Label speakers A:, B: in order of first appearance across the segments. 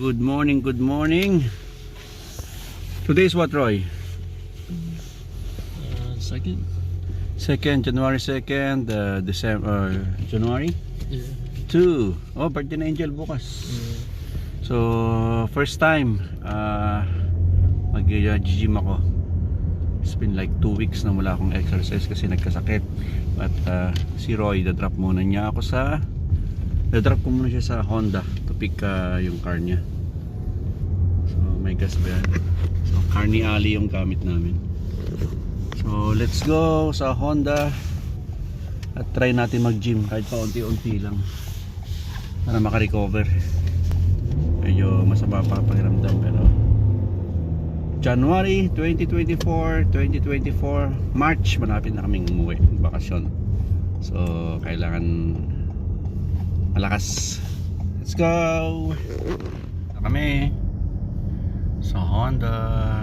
A: Good morning, good morning. Today is what, Roy?
B: Second.
A: January 2nd, December, January
B: Yeah.
A: 2. Oh, birthday na Angel bukas. So, first time mag-gym ako. It's been like 2 weeks na wala akong exercise kasi nagkasakit. But si Roy, dadrop muna niya ako sa dadrop ko muna siya sa Honda to pick yung car niya. So, may gas ba yan? So, Carney Alley yung gamit namin. So, let's go sa Honda at try natin mag-gym kahit pa unti-unti lang para makarecover. Medyo masama pa pakiramdam pero January 2024, March, malapit na kaming umuwi, bakasyon. So, kailangan malakas. Let's go! Ito kami sa Honda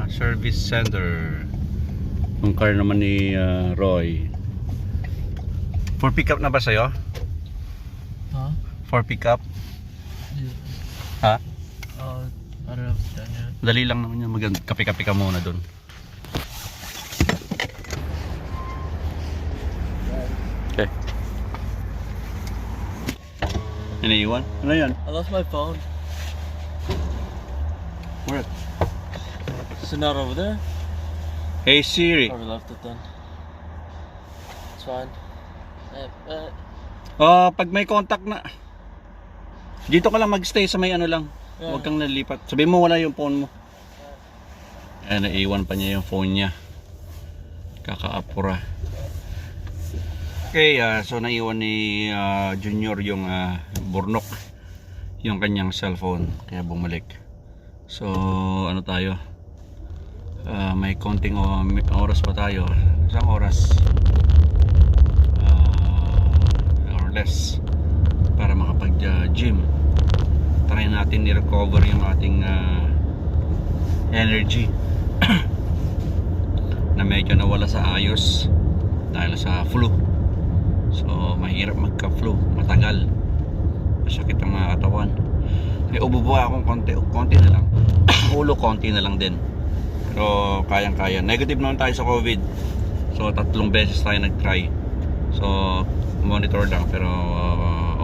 A: Service Center. Yung car naman ni Roy. For pickup na ba sa'yo?
B: Huh?
A: For pickup?
B: Yeah.
A: Ha?
B: I don't know if it's done yet.
A: Dali lang naman yan. Kape-kape ka muna dun. Okay. Iniiwan? Ano yan?
B: I lost my phone.
A: Where?
B: Is it not over there?
A: Hey Siri.
B: Probably left it then. It's fine.
A: Pag may contact na, dito ka lang magstay sa may ano lang.
B: Yeah.
A: Huwag kang nalipat. Sabihin mo wala yung phone mo. Naiwan pa niya yung phone niya. Kakaapura. Okay, so naiwan ni Junior yung burnok, yung kanyang cellphone, kaya bumalik. So ano tayo, may konting oras pa tayo. Isang oras or less para makapag gym. Try natin i-recover yung ating energy na medyo nawala sa ayos dahil sa flu. So mahirap magka-flu, matagal, masakit ang mga katawan. May ububuha akong konti na lang. Ulo konti na lang din, pero kayang-kaya. Negative naman tayo sa COVID, so 3 beses tayo nag-try. So monitor lang, pero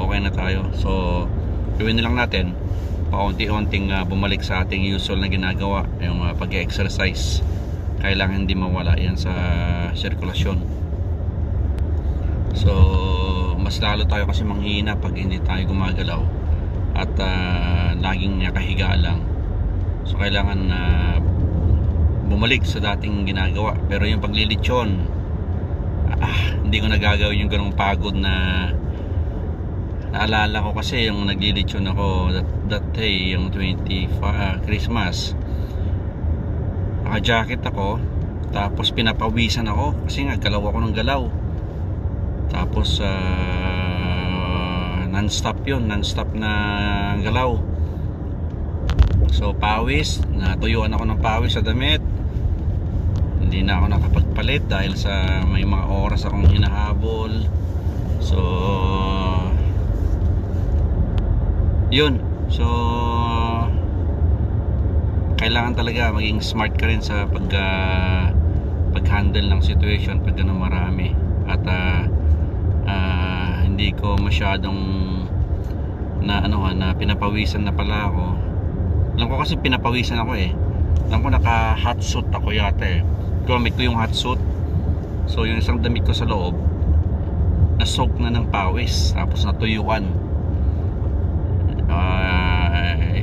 A: okay na tayo. So gawin na lang natin paunti-unting bumalik sa ating usual na ginagawa, yung pag-exercise. Kailangan hindi mawala yan sa sirkulasyon. So mas lalo tayo kasi manghihina pag hindi tayo gumagalaw at laging nakahiga lang. So kailangan bumalik sa dating ginagawa. Pero yung paglilitsyon, hindi ko nagagawin yung ganung pagod na naalala ko kasi yung naglilitsyon ako that day, yung 25 Christmas. Naka-jacket ako, tapos pinapawisan ako kasi nga galaw ako ng galaw. Tapos non-stop yun, non-stop na galaw. So pawis, natuyuan ako ng pawis sa damit. Hindi na ako nakapagpalit dahil sa may mga oras akong hinahabol. So yun. So kailangan talaga maging smart ka rin sa pag-handle ng situation pag ganun marami. At hindi ko masyadong na pinapawisan na pala ako. Alam ko kasi pinapawisan ako eh. Alam ko naka hot suit ako yata eh. Gamit ko yung hot suit. So yung isang damit ko sa loob na-soak na ng pawis, tapos natuyuan.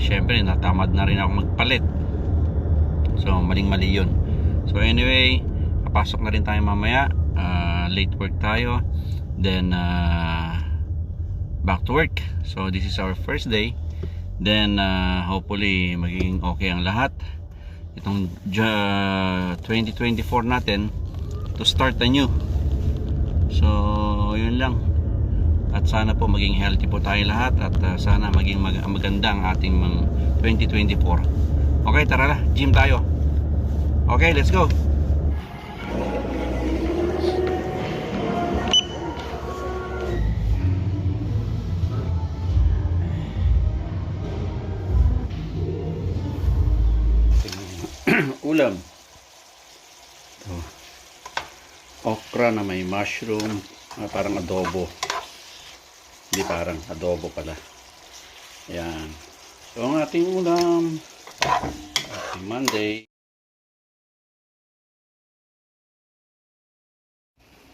A: Syempre natamad na rin ako magpalit. So maling-mali yun. So anyway, papasok na rin tayo mamaya. Late work tayo, then back to work. So this is our first day. Then hopefully magiging okay ang lahat. Itong 2024 natin to start anew. So yun lang. At sana po maging healthy po tayo lahat. At sana maging maganda ang ating 2024. Okay, tara na, gym tayo. Okay, let's go. ulam. Ito. Okra na may mushroom. Parang adobo. Hindi parang adobo pala. Ayan. So ang ating ulam. Ating Monday.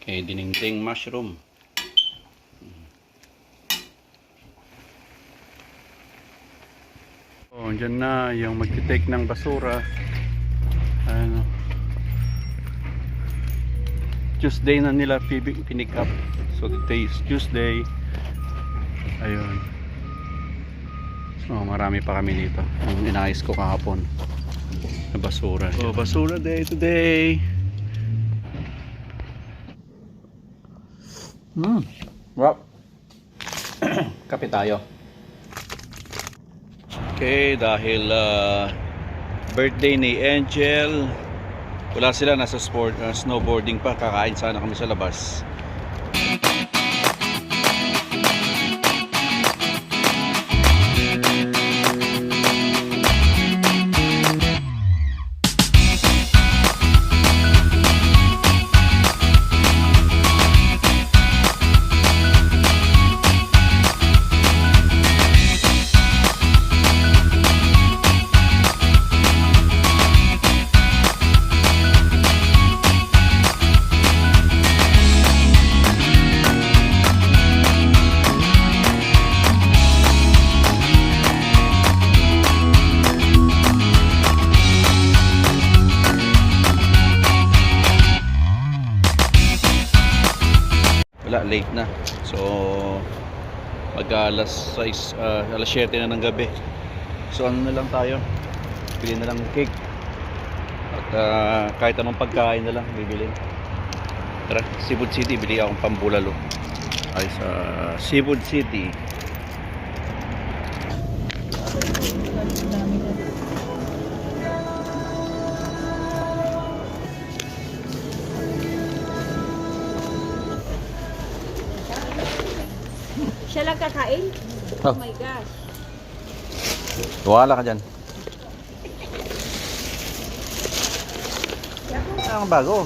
A: Okay, dinengdeng mushroom. Oh, dyan na yung magti-take ng basura. Ano? Tuesday na nila pinick up. So today is Tuesday. Ayun. So marami pa kami dito. Yung inayos ko kahapon na basura. So basura day today. Wow. Kape tayo. Okay, dahil birthday ni Angel, wala sila, nasa snowboarding pa, kakain sana kami sa labas. Wala, late na. So mag alas 6, alas 7 na ng gabi. So ano na lang tayo, bili na lang cake at kahit anong pagkain na lang bibili. Tara, Cebu City, bili akong pambulalo ay sa Cebu City.
C: Siya lang kakain? Oh my gosh.
A: Wala ka dyan. Ang bago.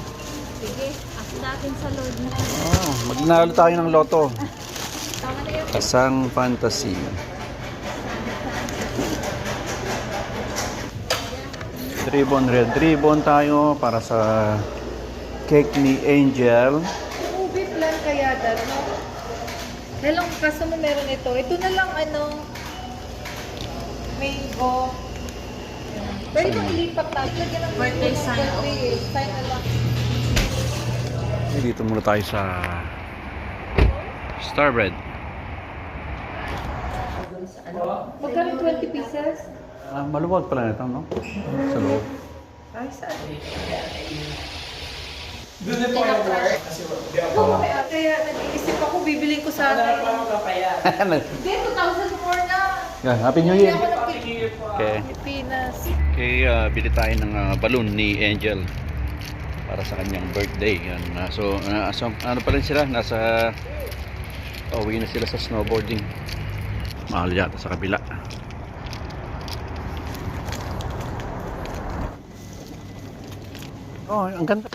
C: Sige, ako natin sa load na.
A: Oh, magnalo tayo ng loto.
C: Tama na yun.
A: Kasang Fantasy. Red ribbon tayo para sa cake ni Angel.
C: Movie plan kaya dad, no? Hello, kaso mo meron ito. Ito na lang mango. Pwede bang ilipat natin? Lagyan ng birthday sign. Sign na lang.
A: Dito muna tayo sa Starbread.
C: Magkano 20 pieces?
A: Maluwag pala nito, no? Sa loob.
C: Ay, saan? Kaya nag-iisip ako, bibiling ko sana. Hindi, 2004 na.
A: Yeah, Happy New Year!
C: Happy New Year po.
A: Okay.
C: Pilipinas.
A: Okay, bili tayo ng balloon ni Angel para sa kanyang birthday. Yan. So ano pa rin sila? Nasa uwi na sila sa snowboarding. Mahal yata sa kabila. Oh, ang ganda.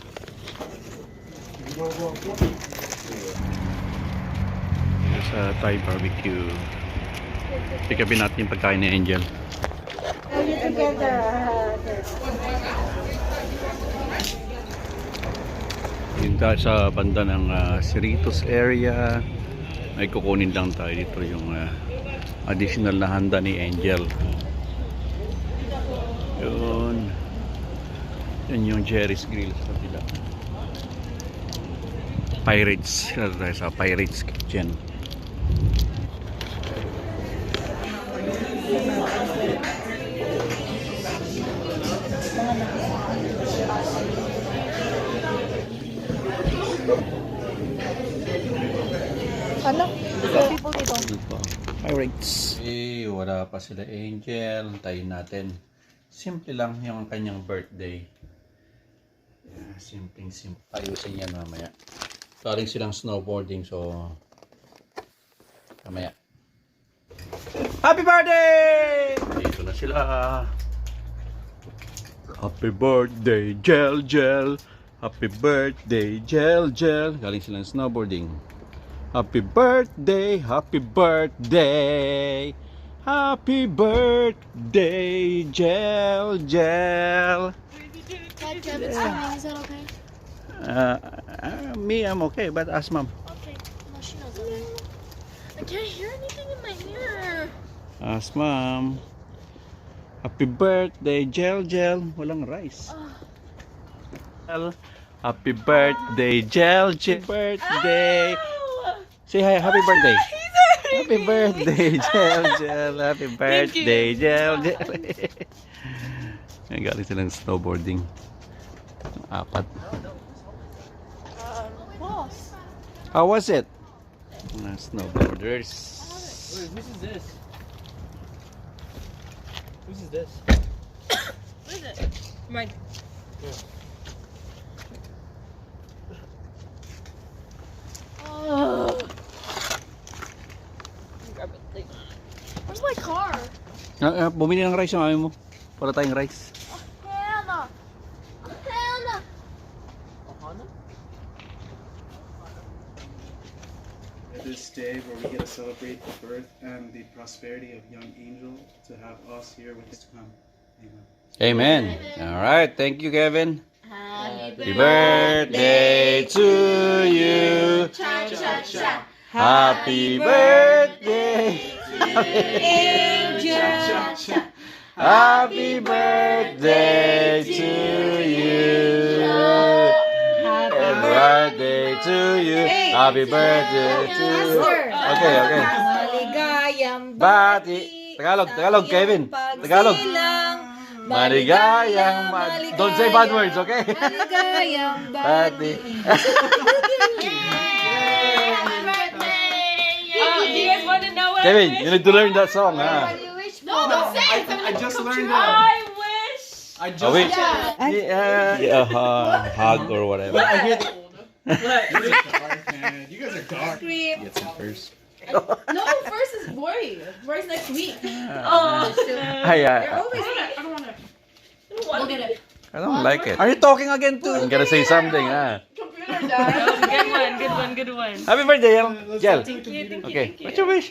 A: Sa Thai barbecue. Pick upin natin yung pagkain ni Angel. Yun tayo sa banda ng Cerritos area. May kukunin lang tayo dito yung additional na handa ni Angel. Yun. Yan yung Jerry's Grill sa kabila. Pirates. Tayo sa Pirates Kitchen.
C: Ano? People dito.
A: Pirates. Wala pa sila Angel. Tayin natin. Simple lang yung kanyang birthday. Simpleng simple. Ayusin yan mamaya. Paring silang snowboarding, so mamaya. Happy birthday! Dito na sila. Happy birthday, Gel Gel. Happy birthday, Gel Gel. Galing sila ng snowboarding. Happy birthday, happy birthday. Happy birthday, Gel Gel.
D: Dad, Kevin's coming. Is that okay?
A: Me, I'm okay, but ask mom.
D: Okay. No, she knows okay. I can't hear anything in my ear.
A: Ask mom. Happy birthday, Gel Gel. Walang rice. Happy birthday, Gel Gel. Birthday. Say hi, happy birthday. Happy birthday, Gel Gel. Happy birthday, Gel Gel. Ay, galing silang snowboarding. Apat.
D: Boss.
A: How was it? Snowboarders.
B: Wait, whose is this? Whose is this?
D: What is it? Mine. Oh. Grab it. Like, where's my car?
A: Bumili ng rice yung mami mo. Para tayong rice.
D: Hannah. Hannah.
E: This day where we get to celebrate the birth and the prosperity of young Angel to have us here with us to come. Amen.
A: Amen. All right. Thank you, Kevin.
D: Happy
A: Happy birthday to you.
D: Cha cha cha.
A: Happy birthday.
D: Angel.
A: Happy birthday to you. Happy birthday to you. Happy birthday to you. Okay, okay.
C: Maligayang
A: Bati. Tagalog, Kevin. Tagalog. Maligayang Don't say bad words, okay?
C: Maligayang
A: Bati.
D: Oh, do you guys want to know what
A: Kevin, you need to learn that song, ha?
D: No, don't say it.
E: I just learned
D: I wish.
E: I just
A: Oh, wait. Hug or whatever.
E: I hear the man, you guys are dark.
C: Cream.
E: Get some first.
C: No, first is Boy. Boy's next week.
D: Oh.
A: Hi,
C: Always I don't want to. We'll get it.
A: I don't like it. Are you talking again too? I'm gonna say something, ha?
C: Computer died.
D: Good one.
A: Happy birthday, Jel.
D: Thank you.
A: Okay. What's your wish?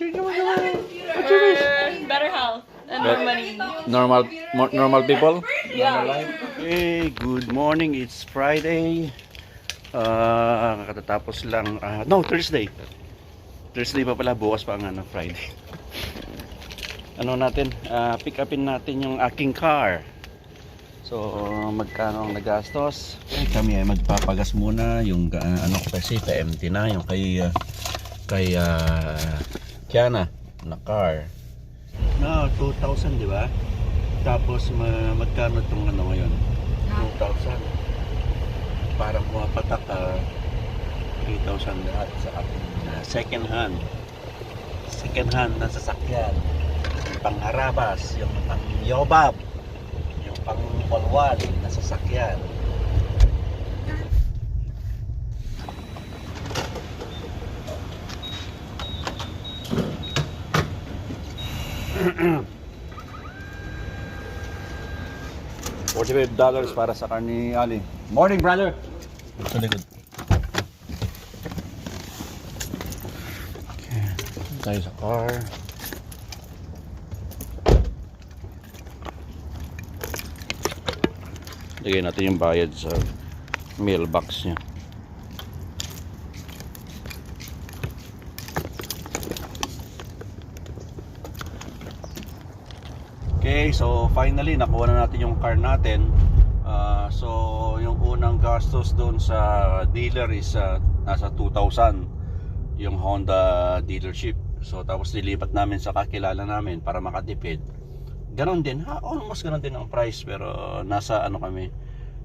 D: Better health and more money.
A: Normal people?
D: Yeah.
A: Hey, good morning. It's Friday. Katatapos lang. No, Thursday. Thursday pa pala. Bukas pa ang Friday. Pick upin natin yung aking car. So, magkano ang nagastos? Kami ay magpapagas muna yung kasi pa-empty na yung kay Kiana na car. No, 2,000, di ba? Tapos magkano itong ngayon? 2,000. Parang pumapatak 3,000 lahat sa ating second hand na sasakyan. Yung pangharabas, yung pang-yobab, yung pang-walwal na sasakyan. $45 para sa car ni Ali. Morning, brother! Sa likod. Okay. Tayo sa car. Lagay natin yung bayad sa mailbox niya. Okay, so finally nakuha na natin yung car natin. So yung unang gastos doon sa dealer is nasa 2,000 yung Honda dealership. So tapos nilipat namin sa kakilala namin para makatipid. Ganon din, almost ganon din ang price, pero nasa kami,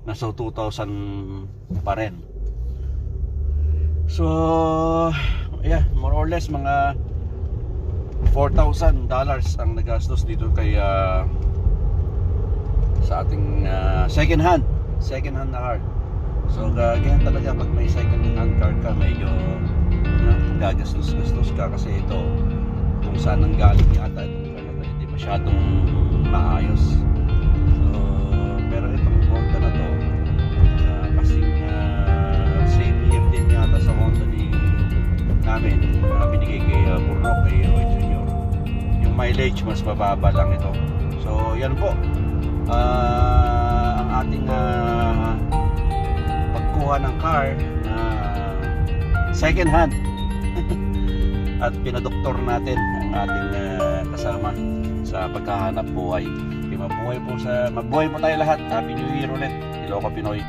A: nasa 2,000 pa rin. So yeah, more or less mga $4,000 ang nagastos dito kay sa ating second hand na car. So ganyan talaga pag may second hand car ka, medyo gagastos ka kasi ito kung saan ang galing yata itong car na hindi masyadong maayos. So pero itong mileage, mas mababa lang ito. So yan po ang ating pagkuha ng car na second hand. At pinadoktor natin ang ating kasama sa paghahanap buhay. Mabuhay po tayo lahat. Happy New Year ulit, Ilocos Pinoy.